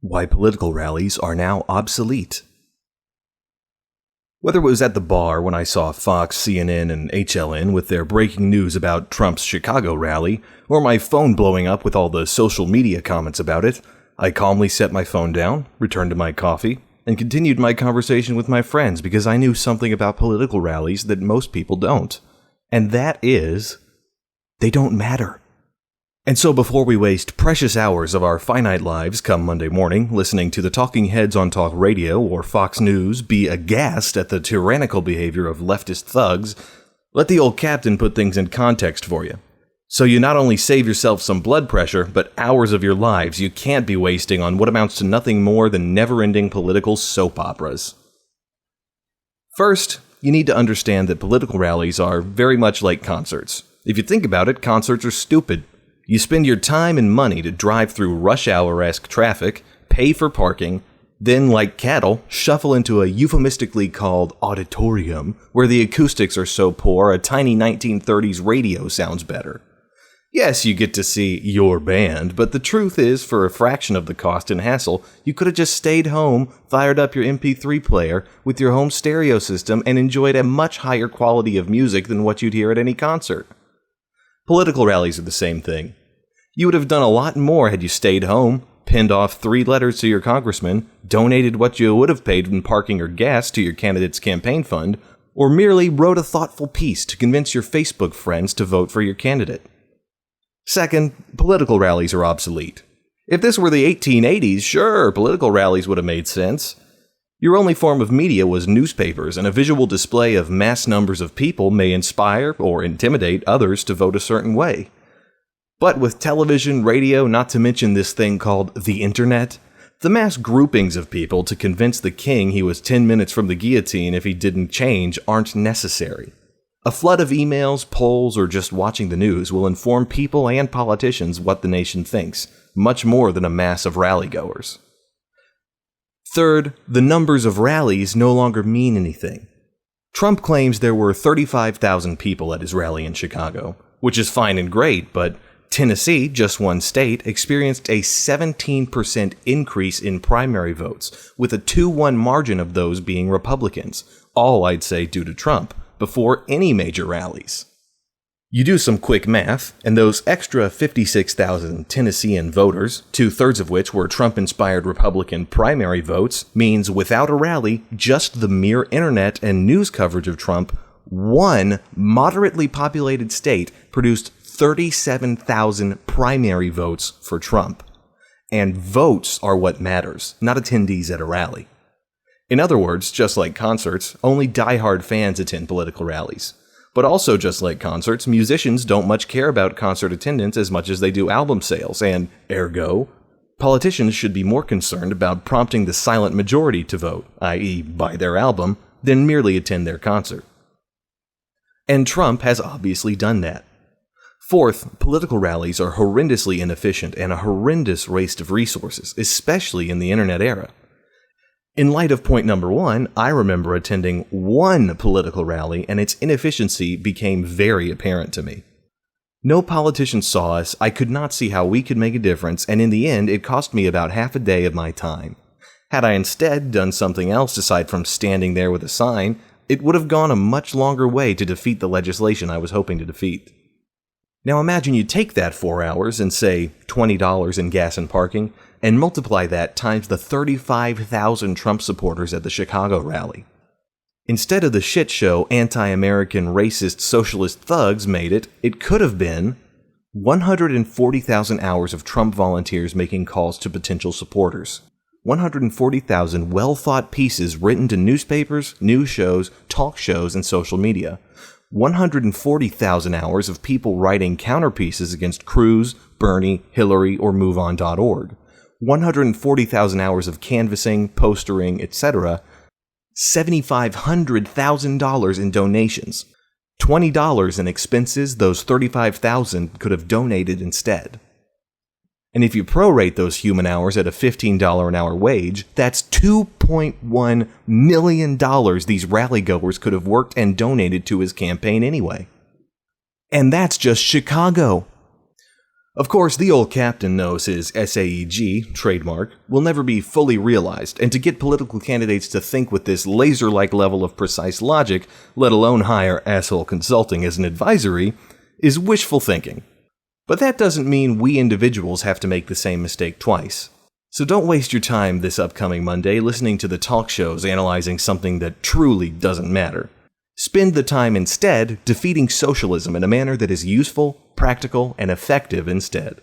Why political rallies are now obsolete. Whether it was at the bar when I saw Fox, CNN, and HLN with their breaking news about Trump's Chicago rally, or my phone blowing up with all the social media comments about it, I calmly set my phone down, returned to my coffee, and continued my conversation with my friends because I knew something about political rallies that most people don't. And that is, they don't matter. And so before we waste precious hours of our finite lives come Monday morning listening to the talking heads on talk radio or Fox News be aghast at the tyrannical behavior of leftist thugs, let the old captain put things in context for you. So you not only save yourself some blood pressure, but hours of your lives you can't be wasting on what amounts to nothing more than never-ending political soap operas. First, you need to understand that political rallies are very much like concerts. If you think about it, concerts are stupid. You spend your time and money to drive through rush hour-esque traffic, pay for parking, then, like cattle, shuffle into a euphemistically called auditorium, where the acoustics are so poor a tiny 1930s radio sounds better. Yes, you get to see your band, but the truth is, for a fraction of the cost and hassle, you could have just stayed home, fired up your MP3 player with your home stereo system, and enjoyed a much higher quality of music than what you'd hear at any concert. Political rallies are the same thing. You would have done a lot more had you stayed home, pinned off 3 letters to your congressman, donated what you would have paid in parking or gas to your candidate's campaign fund, or merely wrote a thoughtful piece to convince your Facebook friends to vote for your candidate. Second, political rallies are obsolete. If this were the 1880s, sure, political rallies would have made sense. Your only form of media was newspapers, and a visual display of mass numbers of people may inspire or intimidate others to vote a certain way. But with television, radio, not to mention this thing called the internet, the mass groupings of people to convince the king he was 10 minutes from the guillotine if he didn't change aren't necessary. A flood of emails, polls, or just watching the news will inform people and politicians what the nation thinks, much more than a mass of rally-goers. Third, the numbers of rallies no longer mean anything. Trump claims there were 35,000 people at his rally in Chicago, which is fine and great, but Tennessee, just one state, experienced a 17% increase in primary votes, with a 2-1 margin of those being Republicans, all I'd say due to Trump, before any major rallies. You do some quick math, and those extra 56,000 Tennessean voters, 2/3 of which were Trump-inspired Republican primary votes, means without a rally, just the mere internet and news coverage of Trump, one moderately populated state produced 37,000 primary votes for Trump. And votes are what matters, not attendees at a rally. In other words, just like concerts, only diehard fans attend political rallies. But also just like concerts, musicians don't much care about concert attendance as much as they do album sales, and, ergo, politicians should be more concerned about prompting the silent majority to vote, i.e. buy their album, than merely attend their concert. And Trump has obviously done that. Fourth, political rallies are horrendously inefficient and a horrendous waste of resources, especially in the internet era. In light of point number 1, I remember attending one political rally and its inefficiency became very apparent to me. No politician saw us, I could not see how we could make a difference, and in the end it cost me about half a day of my time. Had I instead done something else aside from standing there with a sign, it would have gone a much longer way to defeat the legislation I was hoping to defeat. Now imagine you take that 4 hours and say $20 in gas and parking, and multiply that times the 35,000 Trump supporters at the Chicago rally. Instead of the shit show anti-American racist socialist thugs made it, it could have been 140,000 hours of Trump volunteers making calls to potential supporters. 140,000 well-thought pieces written to newspapers, news shows, talk shows, and social media. 140,000 hours of people writing counterpieces against Cruz, Bernie, Hillary, or MoveOn.org. 140,000 hours of canvassing, postering, etc. $7,500,000 in donations. $20 in expenses those 35,000 could have donated instead. And if you prorate those human hours at a $15 an hour wage, that's $2.1 million these rally-goers could have worked and donated to his campaign anyway. And that's just Chicago. Of course, the old captain knows his SAEG, trademark, will never be fully realized, and to get political candidates to think with this laser-like level of precise logic, let alone hire asshole consulting as an advisory, is wishful thinking. But that doesn't mean we individuals have to make the same mistake twice. So don't waste your time this upcoming Monday listening to the talk shows analyzing something that truly doesn't matter. Spend the time instead defeating socialism in a manner that is useful, practical, and effective instead.